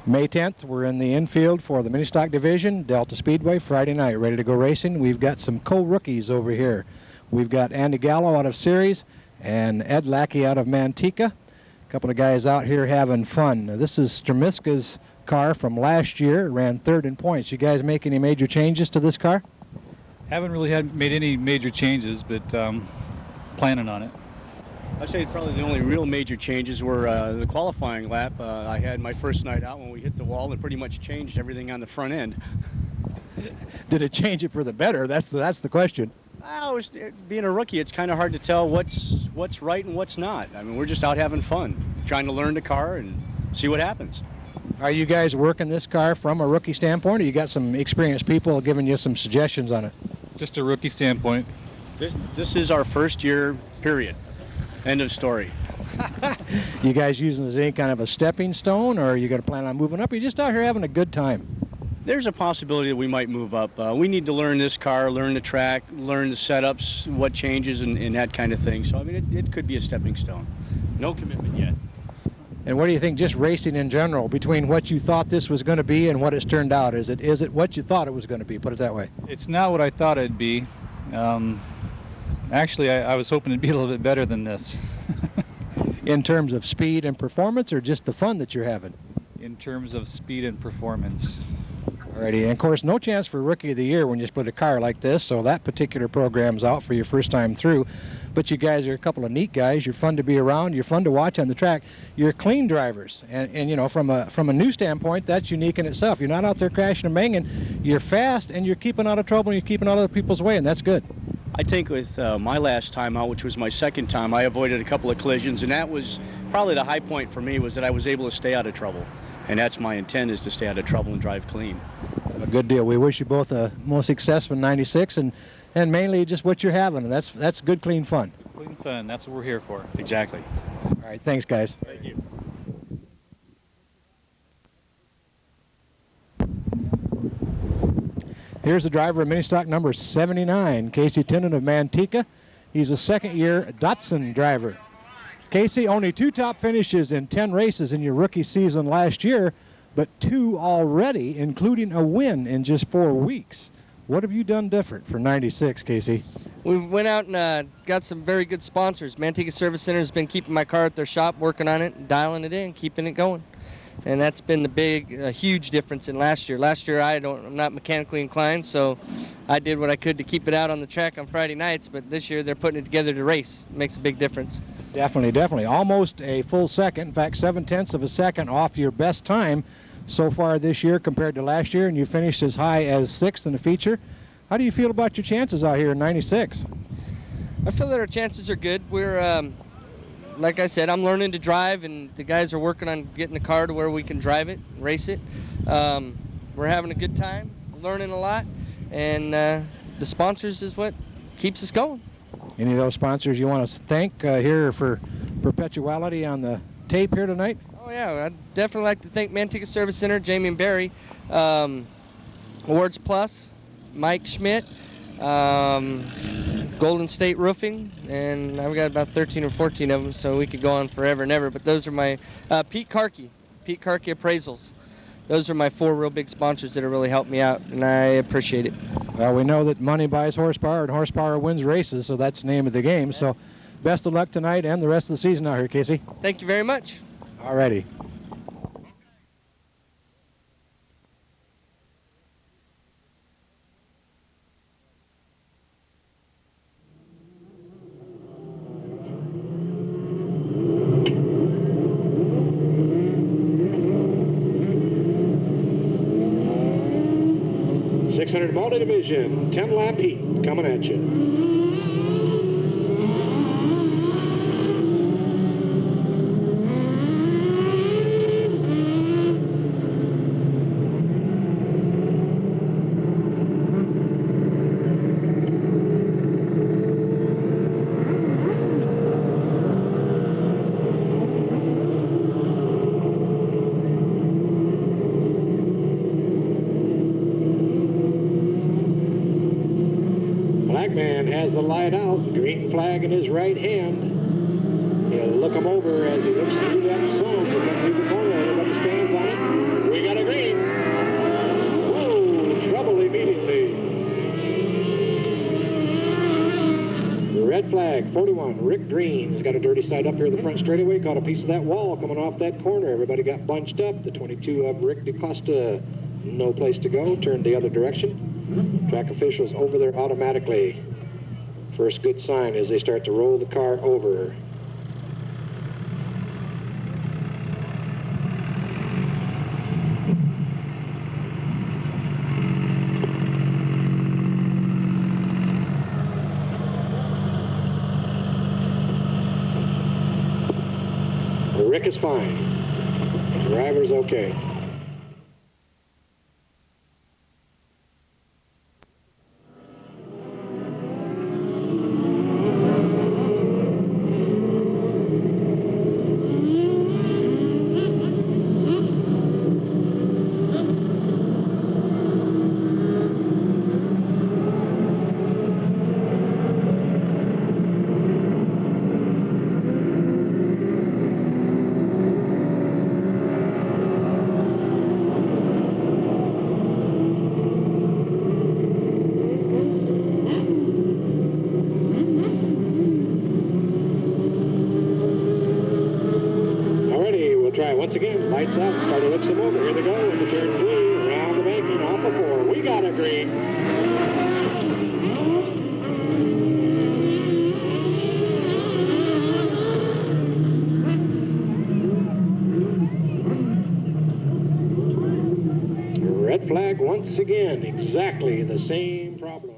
May 10th, we're in the infield for the mini stock division, Delta Speedway, Friday night, ready to go racing. We've got some co-rookies over here. We've got Andy Gallo out of Ceres and Ed Lackey out of Manteca. A couple of guys out here having fun. Now, this is Stramiska's car from last year. It ran third in points. You guys make any major changes to this car? Haven't really made any major changes, but planning on it. I'd say probably the only real major changes were the qualifying lap. I had my first night out when we hit the wall and pretty much changed everything on the front end. Did it change it for the better? That's the question. Well, being a rookie, it's kind of hard to tell what's right and what's not. I mean, we're just out having fun, trying to learn the car and see what happens. Are you guys working this car from a rookie standpoint, or you got some experienced people giving you some suggestions on it? Just a rookie standpoint. This is our first year, period. End of story. You guys using this as any kind of a stepping stone, or are you going to plan on moving up? Or are you just out here having a good time? There's a possibility that we might move up. We need to learn this car, learn the track, learn the setups, what changes, and that kind of thing. So, I mean, it could be a stepping stone. No commitment yet. And what do you think, just racing in general, between what you thought this was going to be and what it's turned out? Is it what you thought it was going to be? Put it that way. It's not what I thought it'd be. Actually, I was hoping it'd be a little bit better than this. In terms of speed and performance, or just the fun that you're having? In terms of speed and performance. Alrighty, and of course, no chance for Rookie of the Year when you split a car like this, so that particular program's out for your first time through. But you guys are a couple of neat guys. You're fun to be around. You're fun to watch on the track. You're clean drivers, and you know, from a new standpoint, that's unique in itself. You're not out there crashing and banging. You're fast, and you're keeping out of trouble, and you're keeping out of other people's way, and that's good. I think with my last time out, which was my second time, I avoided a couple of collisions, and that was probably the high point for me, was that I was able to stay out of trouble. And that's my intent, is to stay out of trouble and drive clean. A good deal. We wish you both a most successful 96, and mainly just what you're having, and that's good, clean fun. Clean fun, that's what we're here for. Exactly. All right, thanks, guys. Thank you. Here's the driver of mini stock number 79, Casey Tennant of Manteca. He's a second-year Datsun driver. Casey, only 2 top finishes in 10 races in your rookie season last year, but 2 already, including a win in just 4 weeks. What have you done different for 96, Casey? We went out and got some very good sponsors. Manteca Service Center has been keeping my car at their shop, working on it, dialing it in, keeping it going. And that's been the huge difference in last year. Last year I'm not mechanically inclined, so I did what I could to keep it out on the track on Friday nights, but this year they're putting it together to race. It makes a big difference. Definitely, definitely. Almost a full second, in fact, 0.7 of a second off your best time so far this year compared to last year, and you finished as high as 6th in the feature. How do you feel about your chances out here in 96? I feel that our chances are good. We're, like I said, I'm learning to drive, and the guys are working on getting the car to where we can drive it, race it. We're having a good time, learning a lot, and the sponsors is what keeps us going. Any of those sponsors you want to thank here for perpetuality on the tape here tonight? Oh, yeah. I'd definitely like to thank Manteca Service Center, Jamie and Barry, Awards Plus, Mike Schmidt, Golden State Roofing, and I've got about 13 or 14 of them, so we could go on forever and ever. But those are my Pete Karki Appraisals. Those are my 4 real big sponsors that have really helped me out, and I appreciate it. Well, we know that money buys horsepower, and horsepower wins races, so that's the name of the game. So best of luck tonight and the rest of the season out here, Casey. Thank you very much. All righty. Multi-division, 10-lap heat coming at you. Has the light out, green flag in his right hand. He'll look him over as he looks through that zone to come through the corner. Everybody stands on it. We 41, Rick Green's got a dirty side up here in the front straightaway. Caught a piece of that wall coming off that corner. Everybody got bunched up. The 22 of Rick DeCosta, no place to go, turned the other direction. Track officials over there automatically. First good sign as they start to roll the car over. Rick is fine. Driver's okay. Once again, lights out, start to look some over. Here they go into turn 3, around the banking, off the 4. We got a green. Red flag once again, exactly the same problem.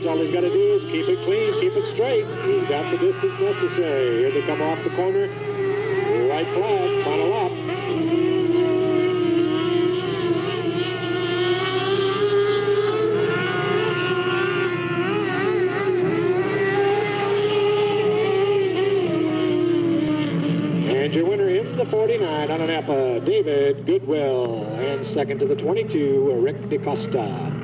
All he's got to do is keep it clean, keep it straight. He's got the distance necessary. Here they come off the corner. Right flag, final lap. And your winner in the 49 on an Napa, David Goodwill. And second to the 22, Rick DeCosta.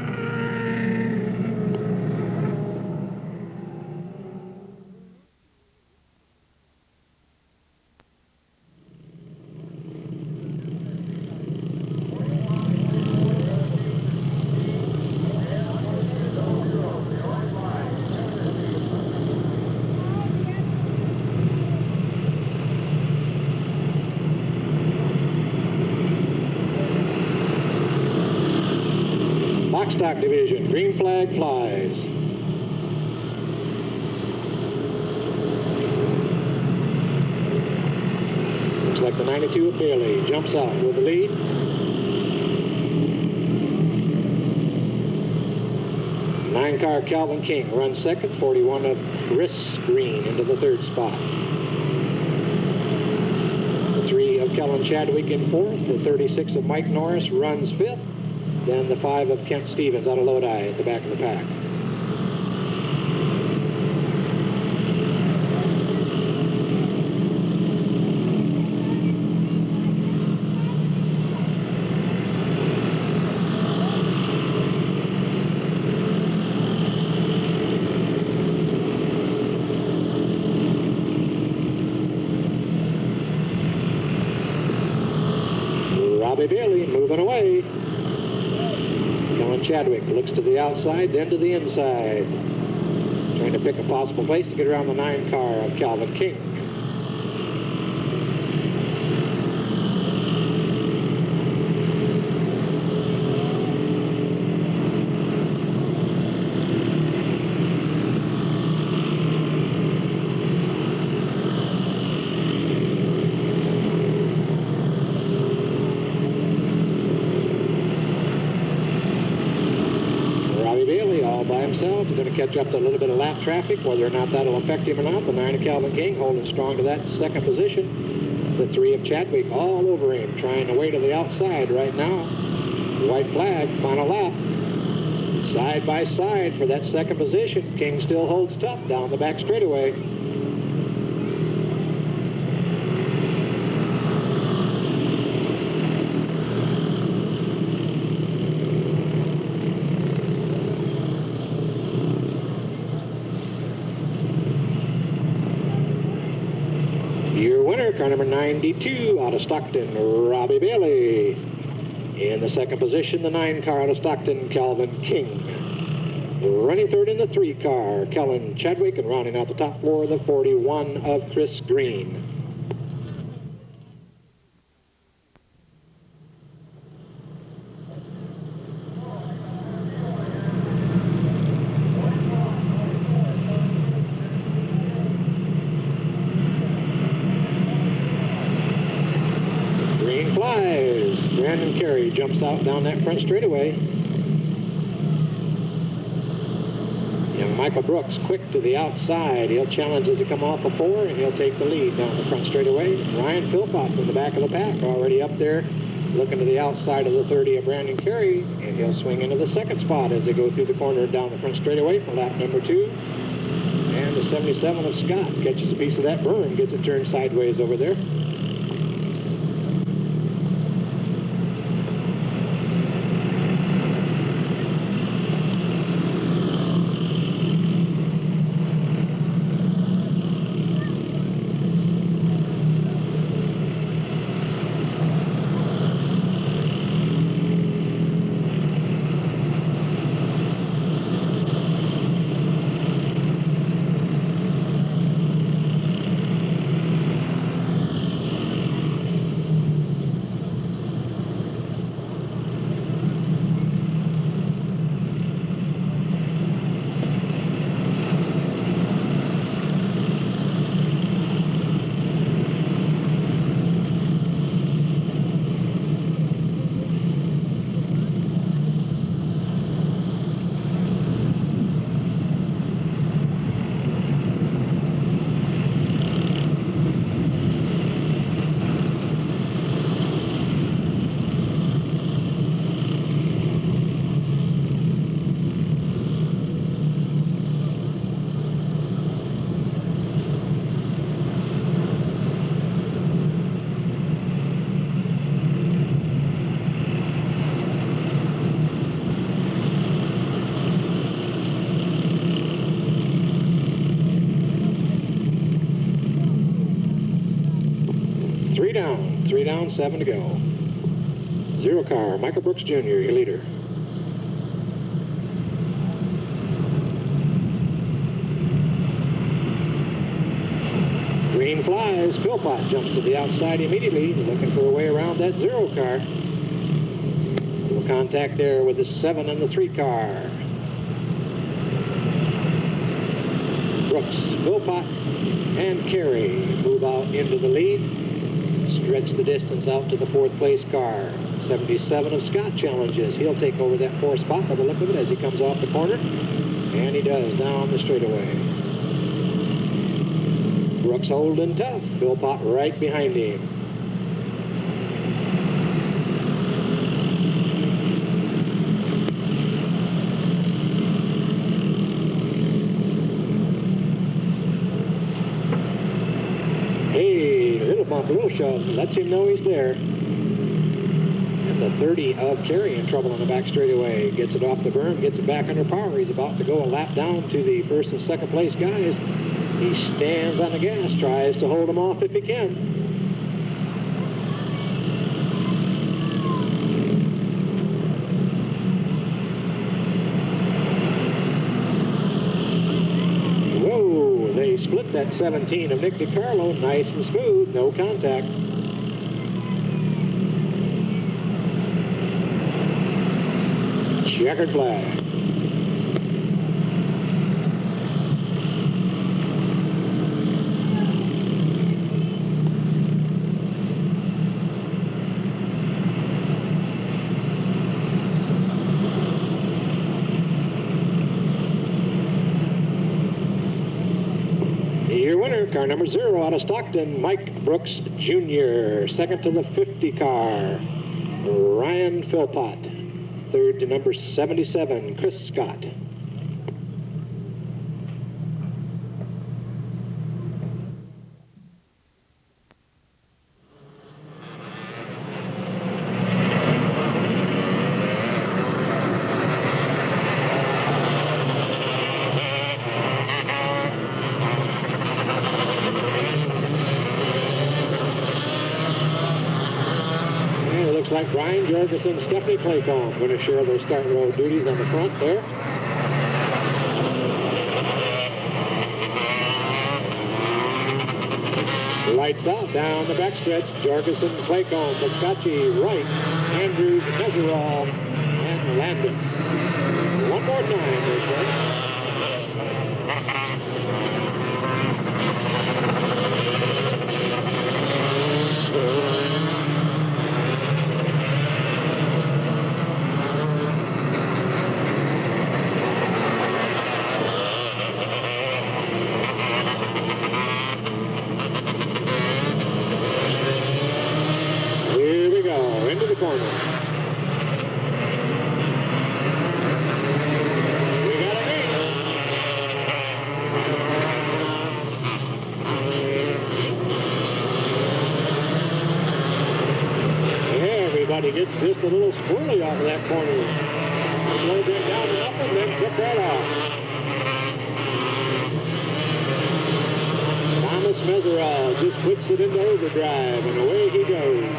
Stock division, green flag flies. Looks like the 92 of Bailey jumps out with the lead. Nine-car Calvin King runs second, 41 of Chris Green into the third spot. The 3 of Kellen Chadwick in fourth, the 36 of Mike Norris runs fifth. Then the 5 of Kent Stevens out of Lodi at the back of the pack. Robbie Bailey moving away. Chadwick looks to the outside, then to the inside. trying to pick a possible place to get around the 9 car of Calvin King. Himself. He's going to catch up to a little bit of lap traffic, whether or not that'll affect him or not. The 9 of Calvin King holding strong to that second position. The 3 of Chadwick all over him, trying to way to the outside right now. White flag, final lap. Side by side for that second position. King still holds tough down the back straightaway. Car number 92 out of Stockton, Robbie Bailey. In the second position, the 9 car out of Stockton, Calvin King. Running third in the 3 car, Kellen Chadwick, and rounding out the top floor, the 41 of Chris Green. Jumps out down that front straightaway. Young Michael Brooks quick to the outside. He'll challenge as he come off the 4, and he'll take the lead down the front straightaway. Ryan Philpott from the back of the pack already up there, looking to the outside of the 30 of Brandon Carey, and he'll swing into the second spot as they go through the corner down the front straightaway for lap number 2. And the 77 of Scott catches a piece of that berm, gets it turned sideways over there. Three down, 7 to go. 0 car, Michael Brooks Jr., your leader. Green flies. Philpott jumps to the outside immediately, looking for a way around that 0 car. A little contact there with the 7 and the 3 car. Brooks, Philpott, and Carey move out into the lead. Stretch the distance out to the 4th place car. 77 of Scott challenges. He'll take over that 4th spot by the look of it as he comes off the corner. And he does down the straightaway. Brooks holding tough. Philpott right behind him. A little shove, lets him know he's there. And the 30 of Carey in trouble on the back straightaway. Gets it off the berm, gets it back under power. He's about to go a lap down to the 1st and 2nd place guys. He stands on the gas, tries to hold them off if he can. 17 of Nick DiCarlo, nice and smooth, no contact. Checkered flag. Your winner, car number 0 out of Stockton, Mike Brooks Jr. Second to the 50 car, Ryan Philpott. Third to number 77, Chris Scott. Like Brian Jorgensen, Stephanie Claycomb going to share those start row duties on the front there. Lights out down the backstretch. Jorgensen, Claycomb, Biscacci, Wright, Andrews, Meserol, and Landis. One more time, they say. Gets just a little squirrely off of that corner. A little bit down and up and then took that off. Thomas Meserol just puts it into overdrive and away he goes.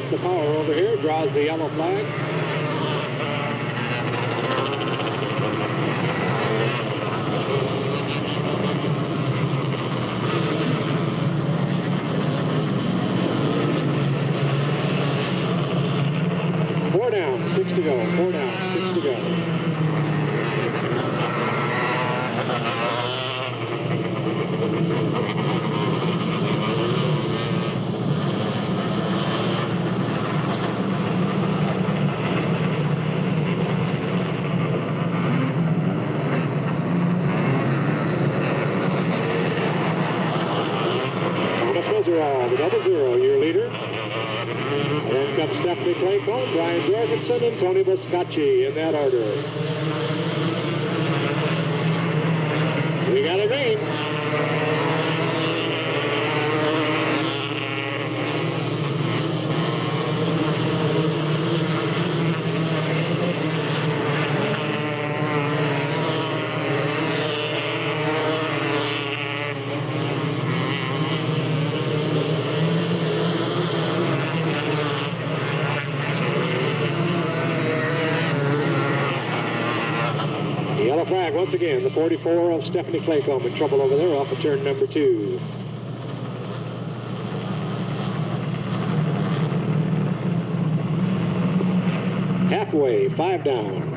The power over here draws the yellow flag. Four down, 6 to go. 4 down, 6 to go. The double 0, your leader. Then comes Stephanie Claycomb, Brian Jorgensen, and Tony Biscacci in that order. We got a green. Flag once again, the 44 of Stephanie Claycomb in trouble over there off of turn number 2. Halfway, 5 down.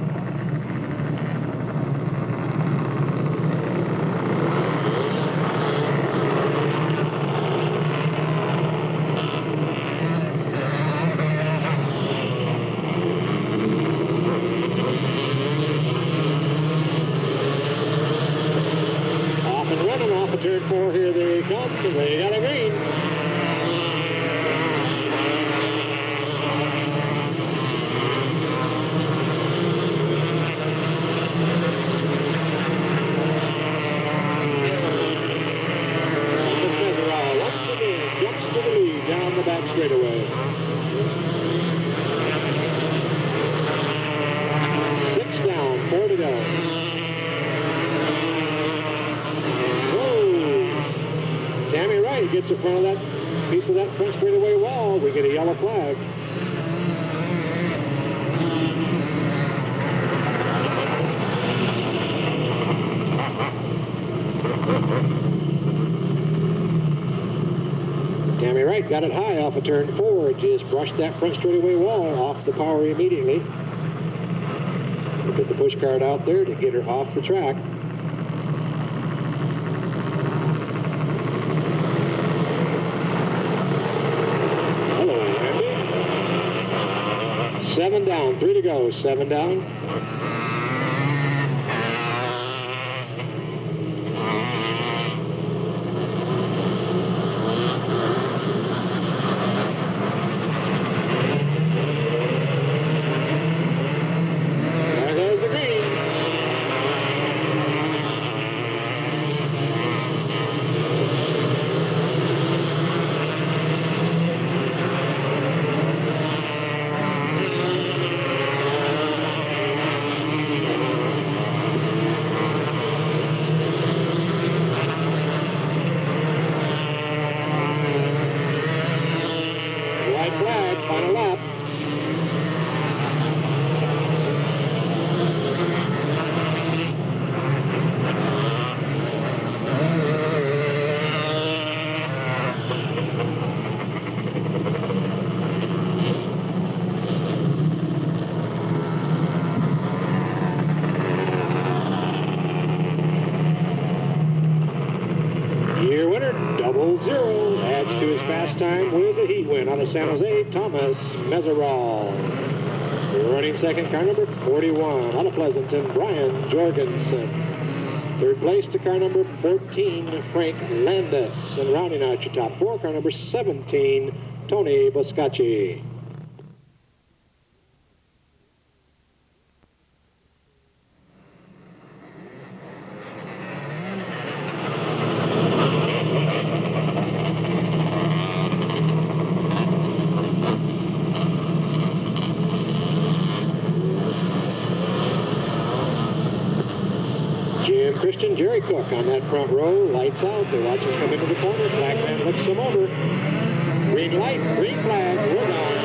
Turn 4, here they come, and they got a green. straightaway. 6 down, 4 to go. Whoa! Tammy Wright gets in front of that piece of that front straightaway wall. We get a yellow flag. Tammy Wright got it high off of turn 4. Just brushed that front straightaway wall off the power immediately. We put the push cart out there to get her off the track. Hello, Andy. 7 down, 3 to go. 7 down. San Jose, Thomas Meserol. Running second, car number 41. Out of Pleasanton, Brian Jorgensen. Third place to car number 14, Frank Landis. And rounding out your top 4, car number 17, Tony Boscacci. Jerry Cook on that front row, lights out. They watch him come into the corner. Black man looks him over. Green light, green flag, we're gone.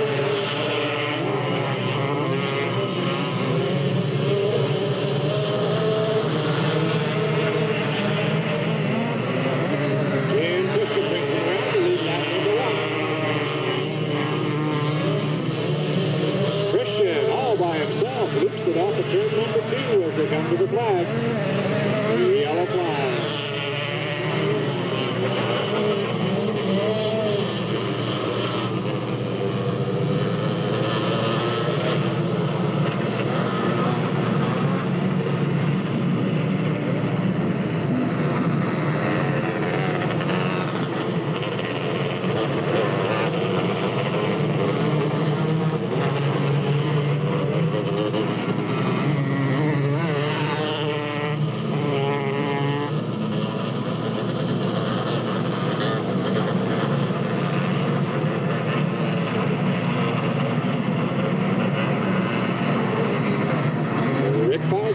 And Christian brings him around to lead lap number 1. Christian, all by himself, loops it off of turn number 2 as they come to the flag. Yellow flag.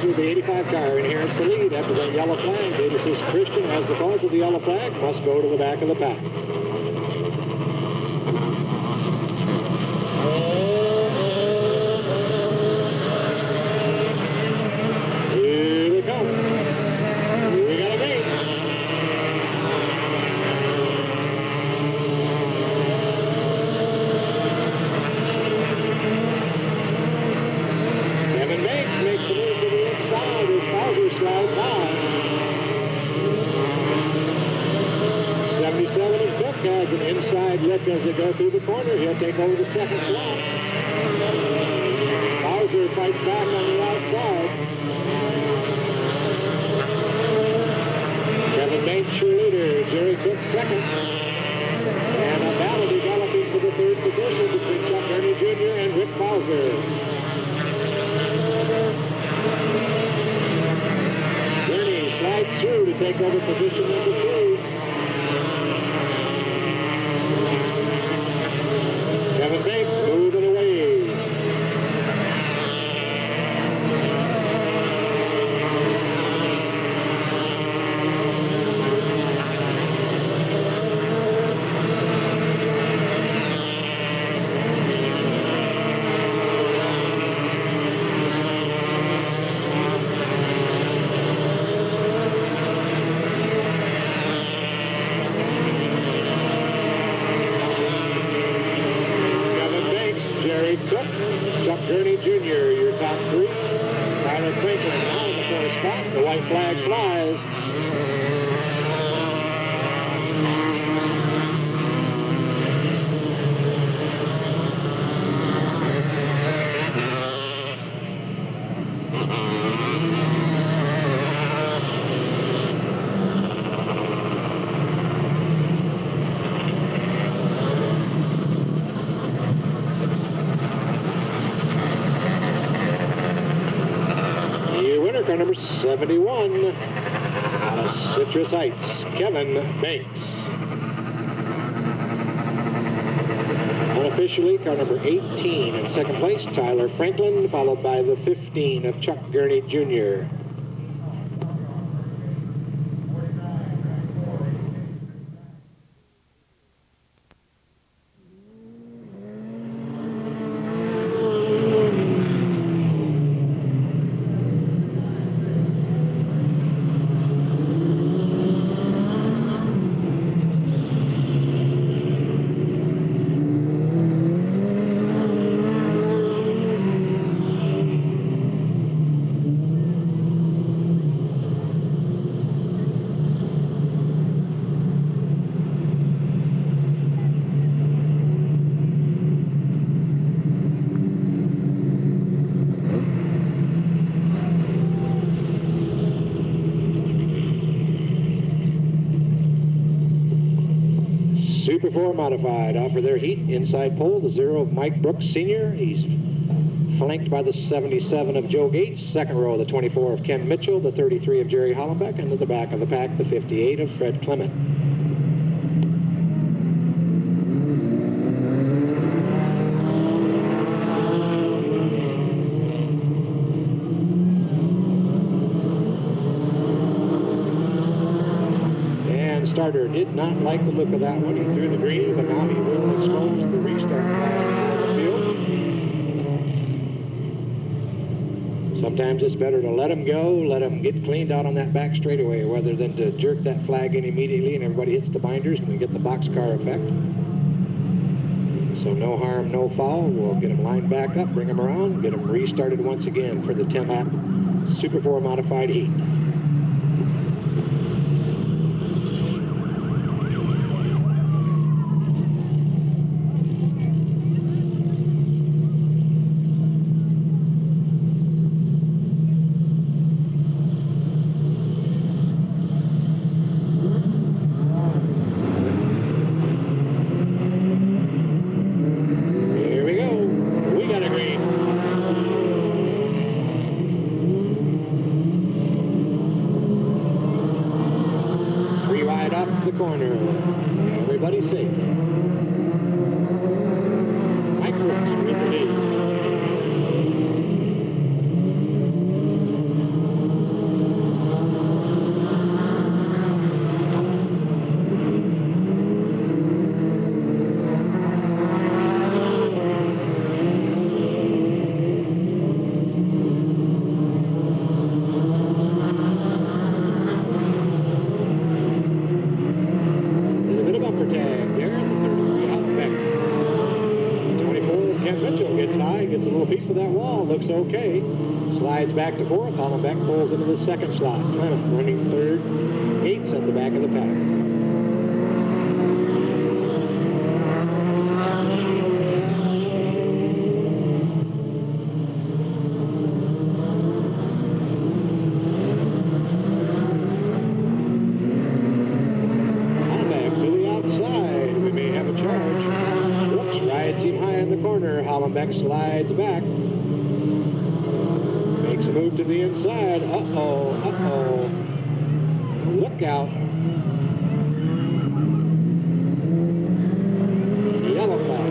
The 85 car inherits the lead after that yellow flag. Data says Christian, as the cause of the yellow flag, must go to the back of the pack. Here they come. We got a gate. Kevin Banks makes the move to the inside as Bowser slides by. 77 and Cook has an inside look as they go through the corner. He'll take over the second slot. Bowser fights back on the outside. Kevin Banks, your leader. Jerry Cook second. And a battle developing for the third position between Chuck Ernie Jr. and Rick Bowser. Ernie slides through to take over position number 2. Gurney Jr., your top three. Tyler Franklin now in the fourth spot. The white flag flies. Car number 71 out of Citrus Heights, Kevin Banks. Unofficially, car number 18 in second place, Tyler Franklin, followed by the 15 of Chuck Gurney Jr. Super 4 modified offer their heat. Inside pole, the 0 of Mike Brooks Sr. He's flanked by the 77 of Joe Gates. Second row, the 24 of Ken Mitchell, the 33 of Jerry Hollenbeck, and to the back of the pack, the 58 of Fred Clement. Starter did not like the look of that one. He threw the green, but now he will expose the restart flag on the field. Sometimes it's better to let him go, let him get cleaned out on that back straightaway, rather than to jerk that flag in immediately and everybody hits the binders and we get the boxcar effect. So no harm, no foul. We'll get him lined back up, bring him around, get him restarted once again for the 10-lap Super 4 modified heat. Okay, slides back to fourth. Hollenbeck pulls into the second slot. Clement running third. Gates at the back of the pack. Hollenbeck to the outside. We may have a charge. Whoops, rides him high in the corner. Hollenbeck slides back. Move to the inside. Uh-oh, uh-oh. Look out. Yellow flag.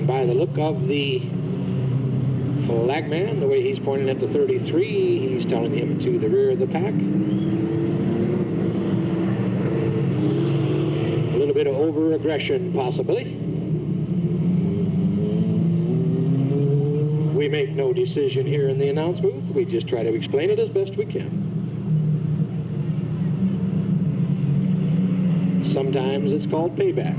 By the look of the Flagman, the way he's pointing at the 33, he's telling him to the rear of the pack. A little bit of over-aggression, possibly. We make no decision here in the announce booth. We just try to explain it as best we can. Sometimes it's called payback.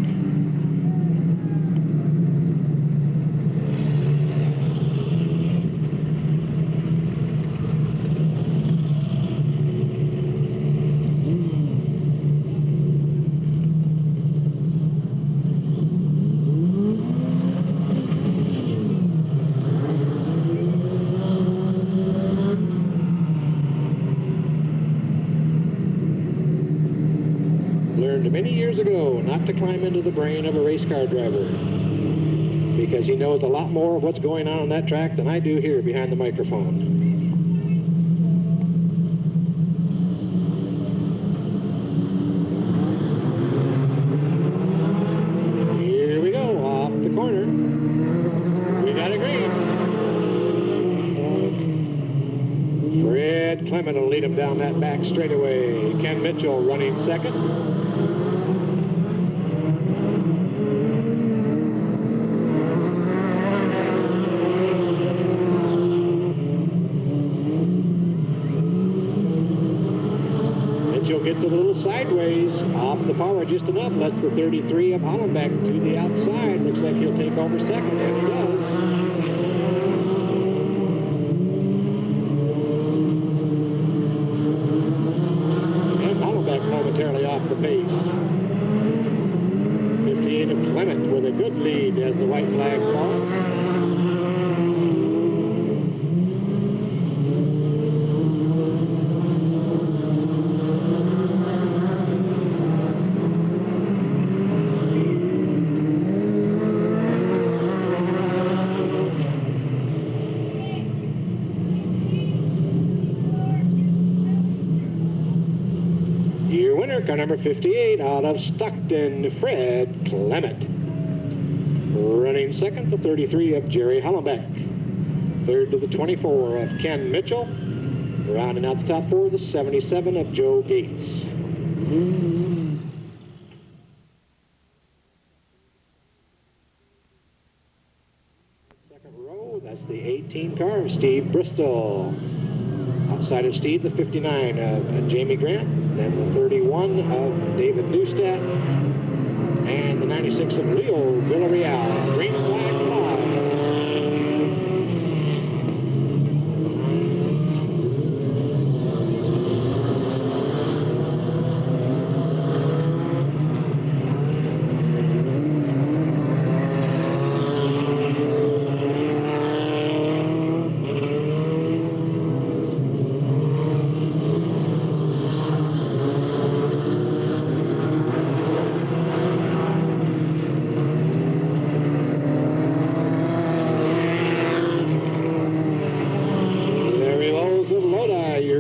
Many years ago, not to climb into the brain of a race car driver, because he knows a lot more of what's going on that track than I do here behind the microphone. Here we go, off the corner. We got a green. Fred Clement will lead him down that back straightaway. Ken Mitchell running second. Gets a little sideways, off the power just enough, lets the 33 of Hollenbeck to the outside. Looks like he'll take over second, and he does. And Hollenbeck momentarily off the pace. 58 of Clement with a good lead as the white flag falls. Car number 58 out of Stockton, Fred Clement. Running second, the 33 of Jerry Hollenbeck. Third to the 24 of Ken Mitchell. Rounding out the top four, the 77 of Joe Gates. Second row, that's the 18 car of Steve Bristol. Outside of Steve, the 59 of Jamie Grant. Then the 31 of David Neustadt, and the 96 of Leo Villarreal. Green flag fly.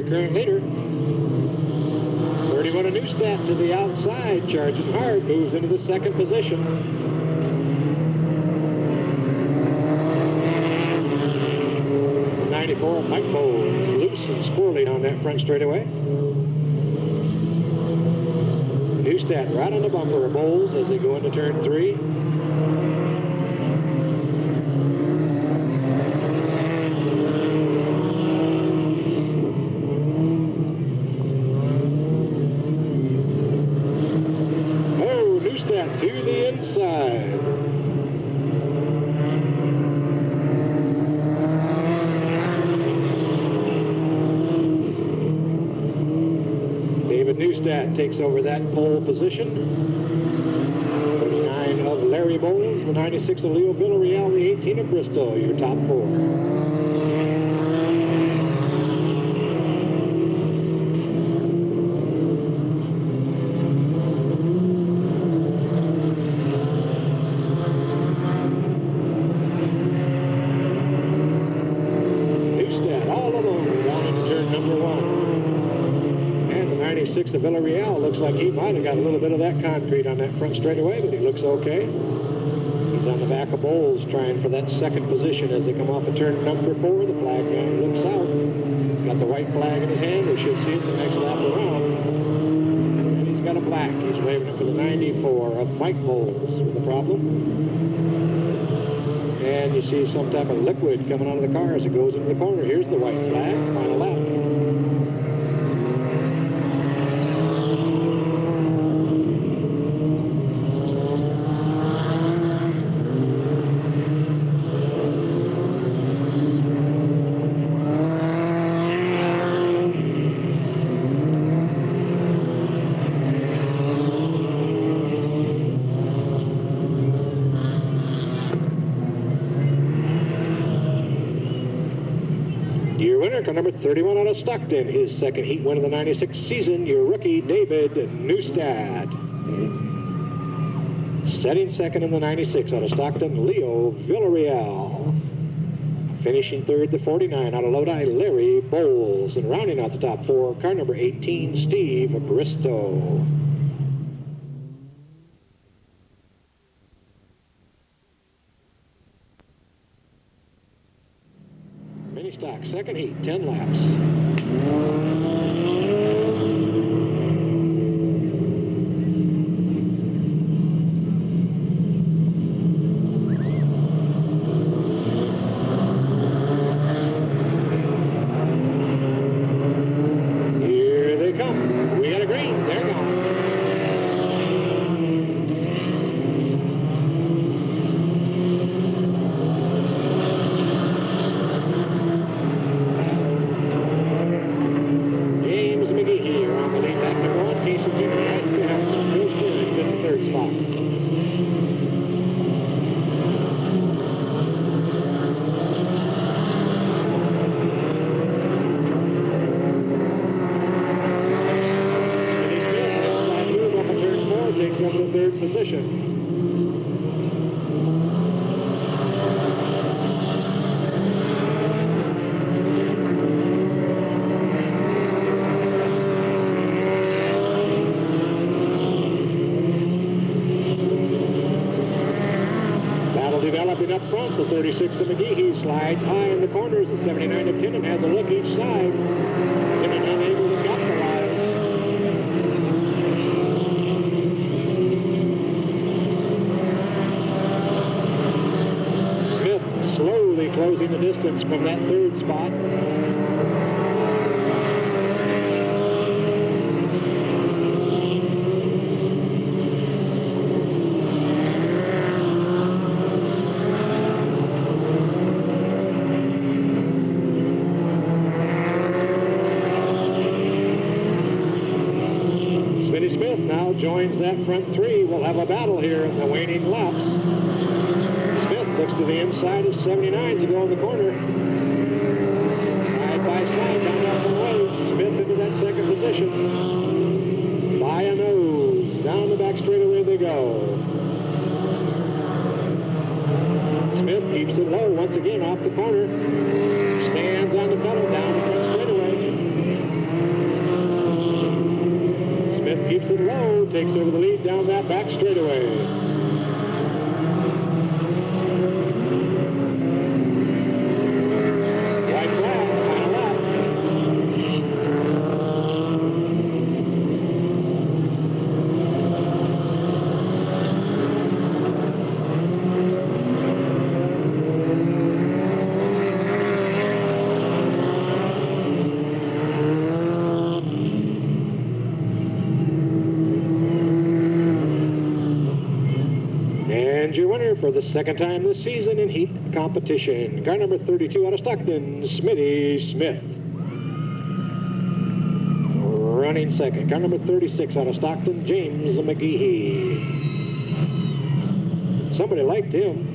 Current leader. 31 of Neustadt to the outside, charging hard, moves into the second position. The 94 of Mike Bowles, loose and squirrely on that front straightaway. Neustadt right on the bumper of Bowles as they go into turn 3. To the inside. David Neustadt takes over that pole position. 39 of Larry Bowles, the 96 of Leo Villarreal, the 18 of Bristol, your top four. The Villarreal looks like he might have got a little bit of that concrete on that front straightaway, but he looks okay. James on the back of Bowles trying for that second position as they come off of turn number 4. The flag man looks out. Got the white flag in his hand. We should see it the next lap around. And he's got a black. He's waving it for the 94 of Mike Bowles with a problem. And you see some type of liquid coming out of the car as it goes into the corner. Here's the white flag. Final lap. Number 31 out of Stockton, his second heat win of the 96 season, your rookie, David Neustadt. Setting second in the 96 out of Stockton, Leo Villarreal. Finishing third, the 49 out of Lodi, Larry Bowles. And rounding out the top 4, car number 18, Steve Bristow. Stock, second heat, 10 laps. Here they come. We got a green. They're gone. Developing up front, the 36 of McGehee slides high in the corners, the 79 of Tinnan has a look each side. Tinnan unable to capitalize. Smith slowly closing the distance from that third spot. Joins that front 3. We'll have a battle here in the waning laps. Smith looks to the inside of 79 to go in the corner. Side by side down off the road. Smith into that second position. By a nose. Down the back straightaway they go. Smith keeps it low once again off the corner. Stands on the pedal down the front straightaway. Keeps it low, takes over the lead down that back straightaway. White flag, final lap. Your winner for the second time this season in heat competition, car number 32 out of Stockton, Smitty Smith. Running second, car number 36 out of Stockton, James McGehee. Somebody liked him.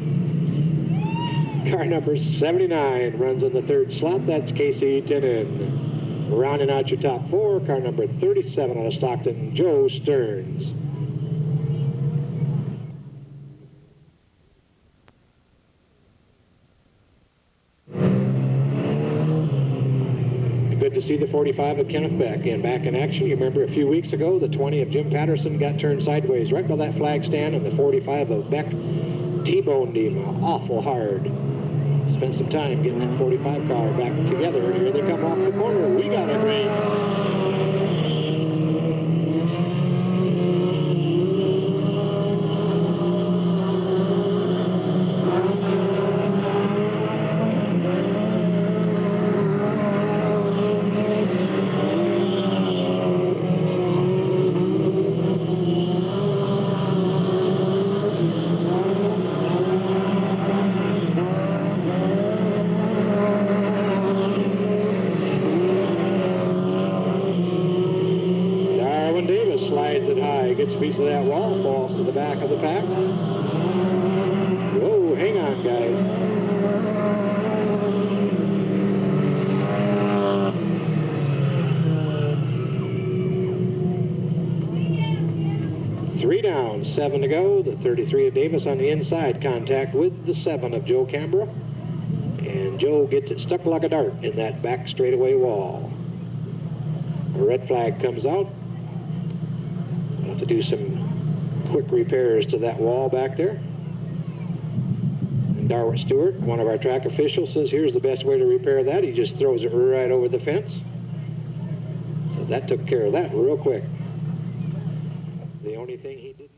Car number 79 runs in the third slot. That's Casey Tinnan. Rounding out your top 4, car number 37 out of Stockton, Joe Stearns. To see the 45 of Kenneth Beck and back in action. You remember a few weeks ago, the 20 of Jim Patterson got turned sideways right by that flag stand, and the 45 of Beck T-boned him awful hard. Spent some time getting that 45 car back together. Here they come off the corner. We got a green. Gets a piece of that wall, falls to the back of the pack. Whoa, hang on, guys. Three down, 7 to go. The 33 of Davis on the inside, contact with the 7 of Joe Canberra. And Joe gets it stuck like a dart in that back straightaway wall. A red flag comes out. To do some quick repairs to that wall back there. And Darwin Stewart, one of our track officials, says here's the best way to repair that. He just throws it right over the fence. So that took care of that real quick. The only thing he didn't.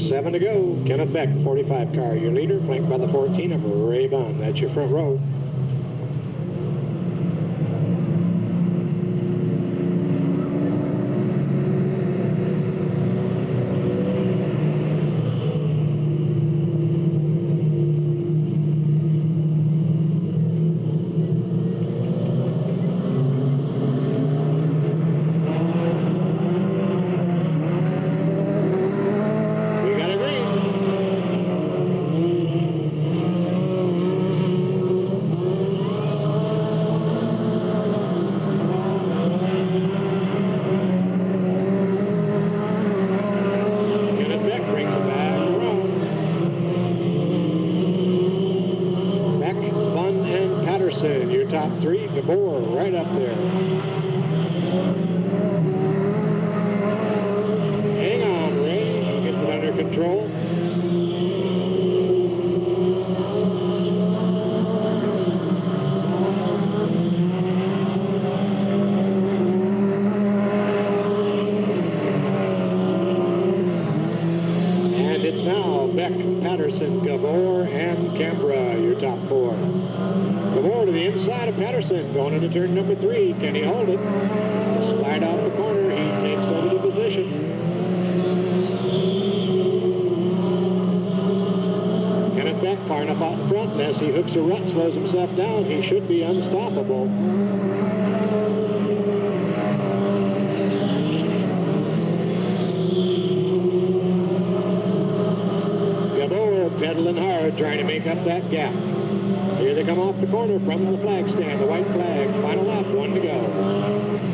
7 to go. Kenneth Beck, 45 car, your leader, flanked by the 14 of Ray Bunn. That's your front row. Going into turn number 3. Can he hold it? Slide off the corner. He takes over the position. Kenneth Beck far enough out in front, and as he hooks a rut, slows himself down, he should be unstoppable. Gabor pedaling hard, trying to make up that gap. Here they come off the corner from the flag stand, the white flag. Final lap, 1 to go.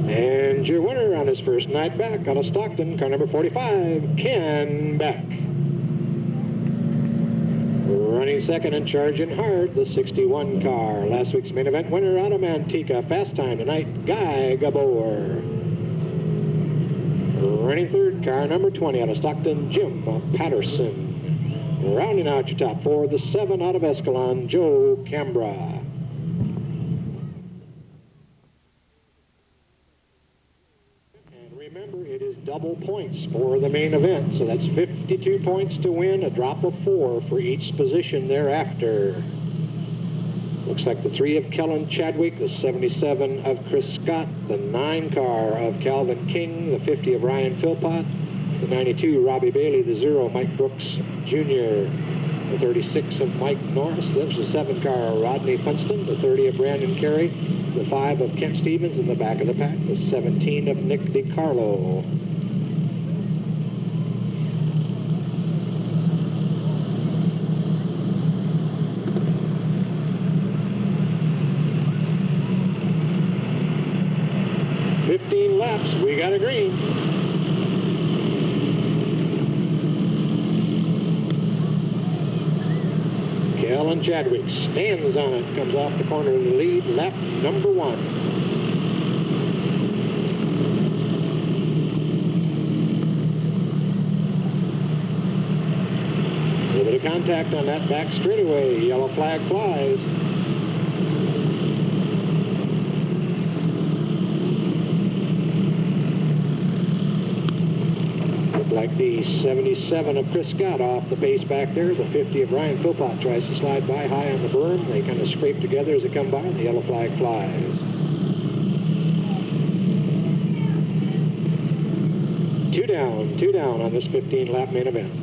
And your winner on his first night back out of Stockton, car number 45, Ken Beck. Running second and charging hard, the 61 car. Last week's main event winner out of Manteca. Fast time tonight, Guy Gabor. Running third, car number 20 out of Stockton, Jim Patterson. Rounding out your top 4, the 7 out of Escalon, Joe Canberra. Double points for the main event, so that's 52 points to win, a drop of 4 for each position thereafter. Looks like the 3 of Kellen Chadwick, the 77 of Chris Scott, the 9 car of Calvin King, the 50 of Ryan Philpott, the 92 Robbie Bailey, the 0 Mike Brooks Jr., the 36 of Mike Norris, there's the 7 car of Rodney Funston, the 30 of Brandon Carey, the 5 of Kent Stevens in the back of the pack, the 17 of Nick DiCarlo. Alan Chadwick stands on it, comes off the corner of the lead, lap number 1. A little bit of contact on that back straightaway. Yellow flag flies. Like the 77 of Chris Scott off the pace back there. The 50 of Ryan Philpott tries to slide by high on the berm. They kind of scrape together as they come by, and the yellow flag flies. 2 down on this 15-lap main event.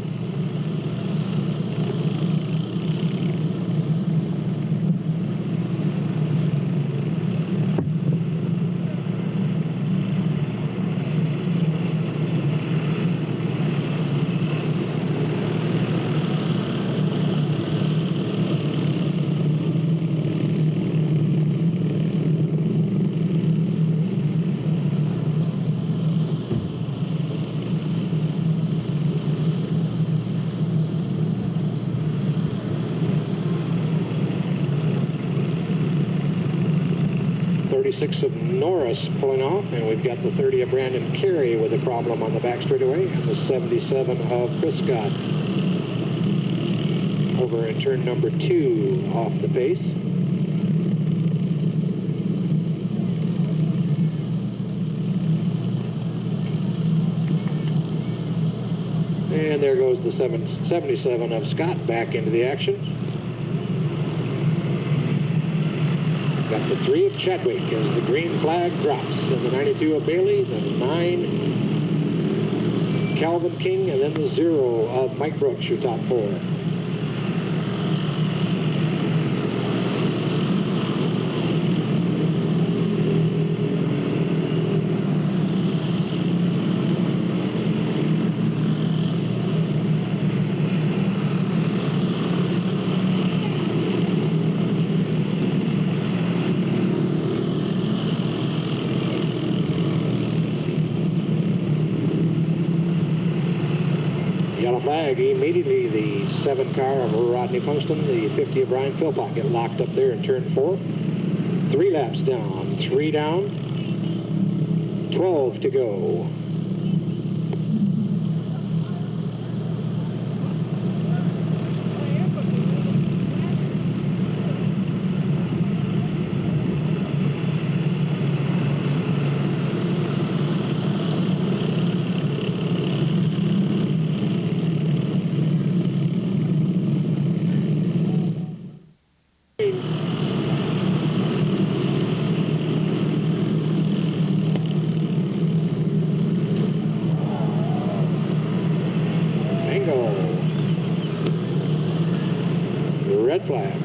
Of Norris pulling off, and we've got the 30 of Brandon Carey with a problem on the back straightaway, and the 77 of Chris Scott over in turn number 2 off the pace. And there goes the 77 of Scott back into the action. Got the 3 of Chadwick as the green flag drops, and the 92 of Bailey, the 9 Calvin King, and then the 0 of Mike Brooks, your top 4. Flag immediately. The 7 car of Rodney Punxton, the 50 of Brian Philpott, get locked up there in turn 4. 3 laps down, 3 down, 12 to go. Red flag.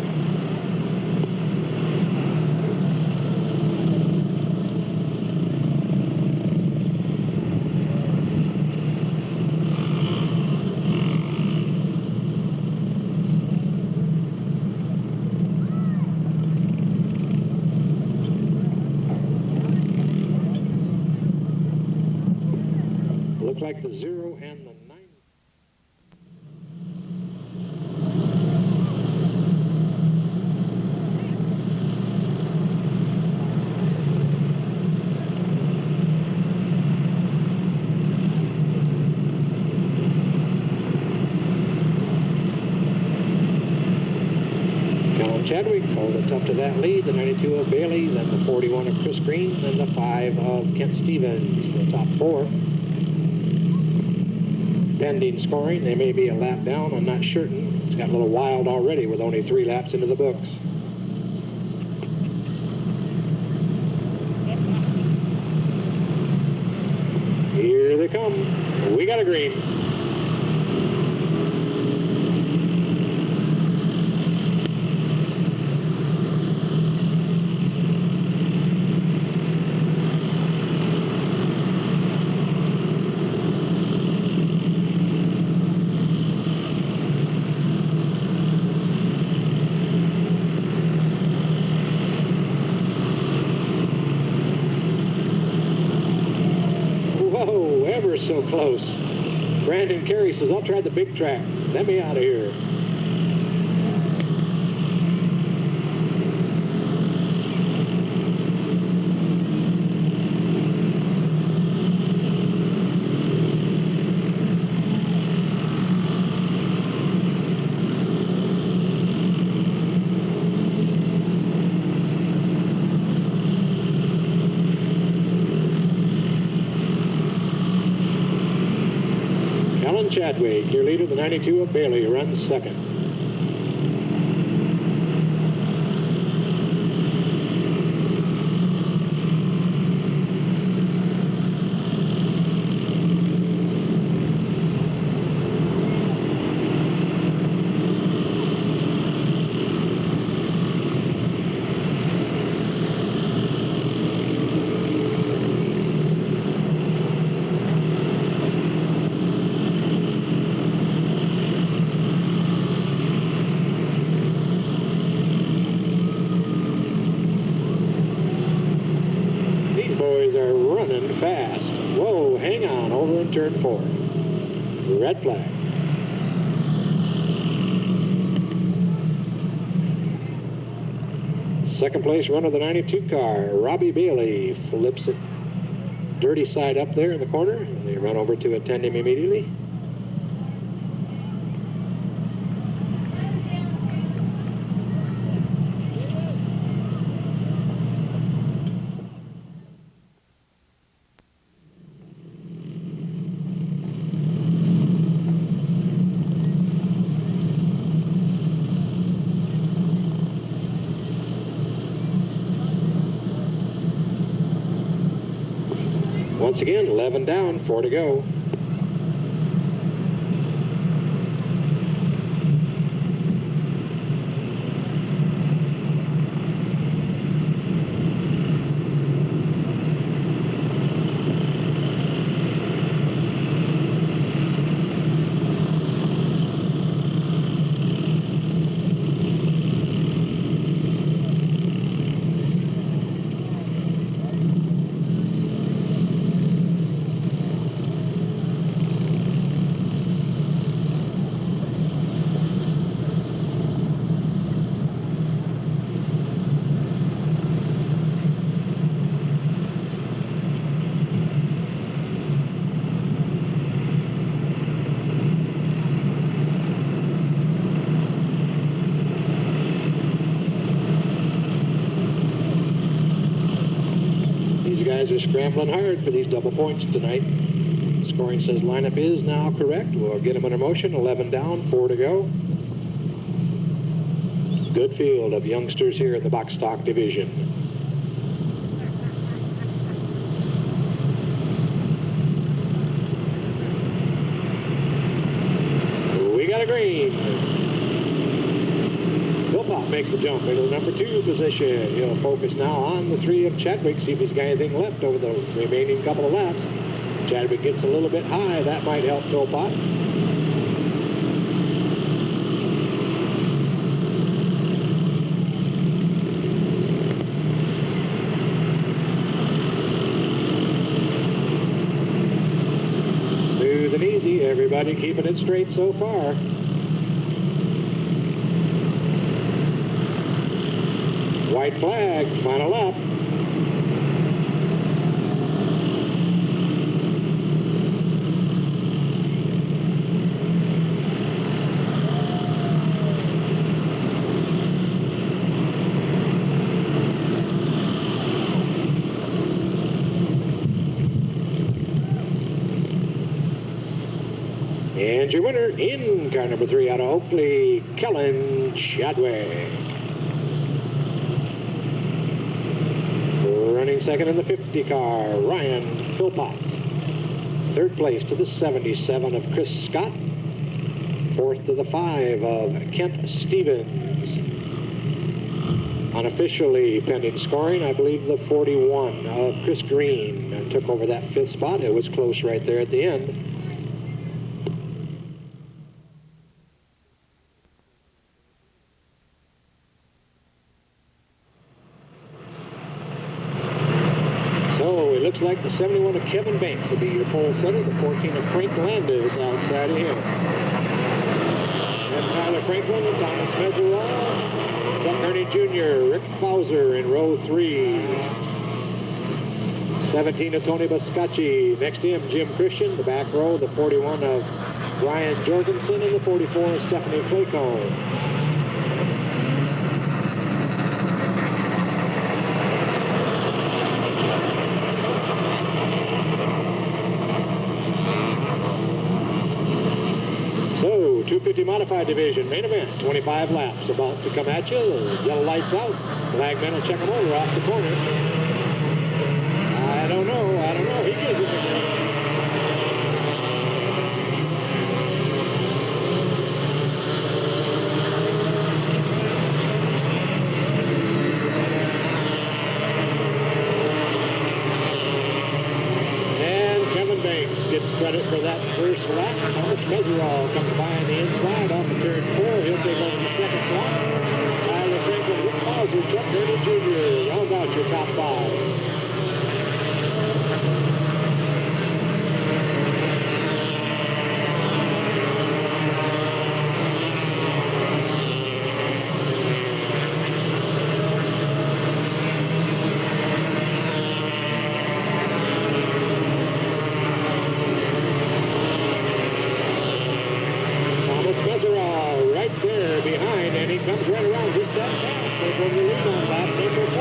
Look like the 0 and the 9. Chadwick hold it up to that lead, the 92 of Bailey, then the 41 of Chris Green, then the 5 of Kent Stevens, the top 4. Pending scoring, they may be a lap down, I'm not certain. It's got a little wild already with only 3 laps into the books. Here they come. We got a green. So close. Brandon Carey says, I'll try the big track. Let me out of here. Chadwick. Your leader, the 92 of Bailey, runs second. Turn 4. Red flag. Second place runner, the 92 car, Robbie Bailey, flips it dirty side up there in the corner. And they run over to attend him immediately. Once again, 11 down, 4 to go. Guys are scrambling hard for these double points tonight. Scoring says lineup is now correct. We'll get them under motion. 11 down, 4 to go. Good field of youngsters here in the box stock division. We got a green. Makes the jump into the number 2 position. He'll focus now on the 3 of Chadwick, see if he's got anything left over the remaining couple of laps. Chadwick gets a little bit high. That might help Philpott. Smooth and easy. Everybody keeping it straight so far. White flag, final lap. And your winner in car number 3 out of Oakley, Kellen Chadwick. Running second in the 50 car, Ryan Philpott. Third place to the 77 of Chris Scott. Fourth to the 5 of Kent Stevens. Unofficially pending scoring, I believe the 41 of Chris Green took over that 5th spot. It was close right there at the end. Looks like the 71 of Kevin Banks will be your pole setter. The 14 of Frank Landis outside of him. And Tyler Franklin and Thomas Meseroy. Buck Ernie Jr., Rick Bowser in row 3. 17 of Tony Biscacci. Next to him, Jim Christian. The back row, the 41 of Brian Jorgensen and the 44 of Stephanie Flacone. 250 modified division, main event, 25 laps about to come at you. The yellow lights out. Flagman will check him over off the corner. I don't know. He gives it a go. Credit for that first lap. Thomas Meserol comes by on the inside off of turn 4. He'll take over the second slot. Tyler Franklin, Rick Bowser, Chuck Gurney Jr. round out your top 5. Comes right around just that fast. They're going to lead on lap number 4.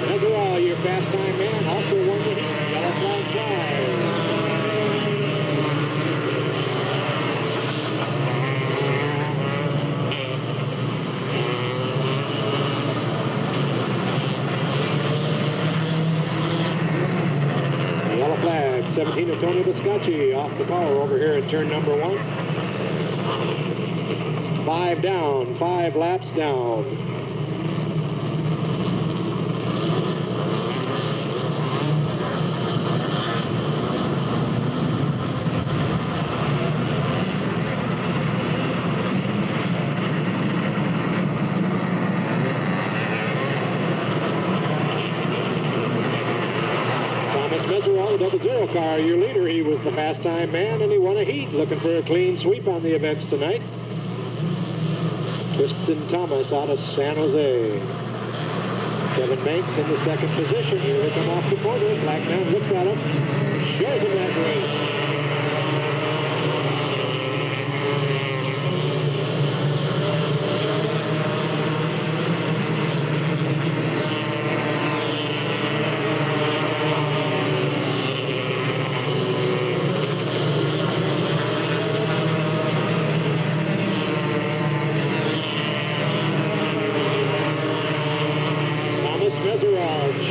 Meserol, your fast time man, also won the heat. Yellow flag flies. Yellow flag, 17 of Tony Biscacci off the power over here at turn number 1. 5 down, 5 laps down. Double-zero car, your leader. He was the fast time man, and he won a heat. Looking for a clean sweep on the events tonight. Tristan Thomas out of San Jose. Kevin Banks in the second position. Here they come off the corner. Blackman looks at him. Shows him that race.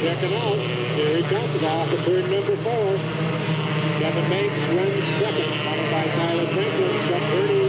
Checking out. Here he comes off of turn number 4. Kevin Banks runs second, followed by Tyler Franklin. Chuck Gurney